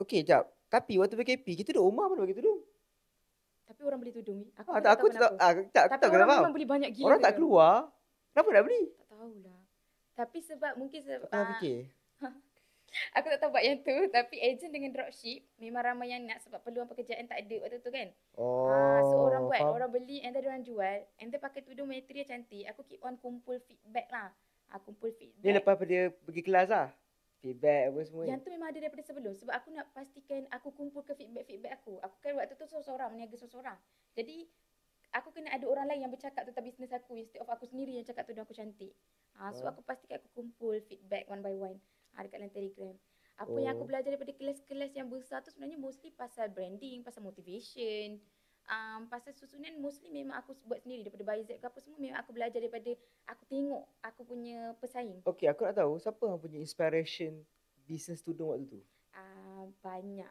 Okey, jap. Tapi waktu PKP kita duduk rumah mana bagi tudung. Tapi orang beli tudung. Aku Ah, pun tak, tak aku tahu tak, kenapa. aku Tapi tak kena orang faham. memang beli banyak gila Orang tak tudung. keluar. Kenapa nak beli? Tak tahulah. Tapi sebab mungkin Tak sebab pernah fikir. aku tak tahu buat yang tu. Tapi agent dengan dropship memang ramai yang nak sebab peluang pekerjaan tak ada waktu tu kan. So orang Oh, buat, faham. orang beli and then orang jual. And then pakai tudung material cantik. Aku keep on kumpul feedback lah. Kumpul Ni feedback. lepas dia pergi kelas lah. Feedback apa semua ni. Yang tu memang ada daripada sebelum. Sebab aku nak pastikan aku kumpulkan feedback-feedback aku. Aku kan waktu tu seorang-seorang, meniaga seorang-seorang. Jadi aku kena ada orang lain yang bercakap tentang bisnes aku instead of aku sendiri yang cakap tudung aku cantik. So aku pastikan aku kumpul feedback one by one dekat dalam Telegram. Apa yang aku belajar daripada kelas-kelas yang besar tu sebenarnya mostly pasal branding, pasal motivation, pasal susunan mostly memang aku buat sendiri daripada Bayzat ke apa semua memang aku belajar daripada aku tengok aku punya pesaing. Okey, aku nak tahu siapa yang punya inspiration bisnes tudung waktu tu? Banyak.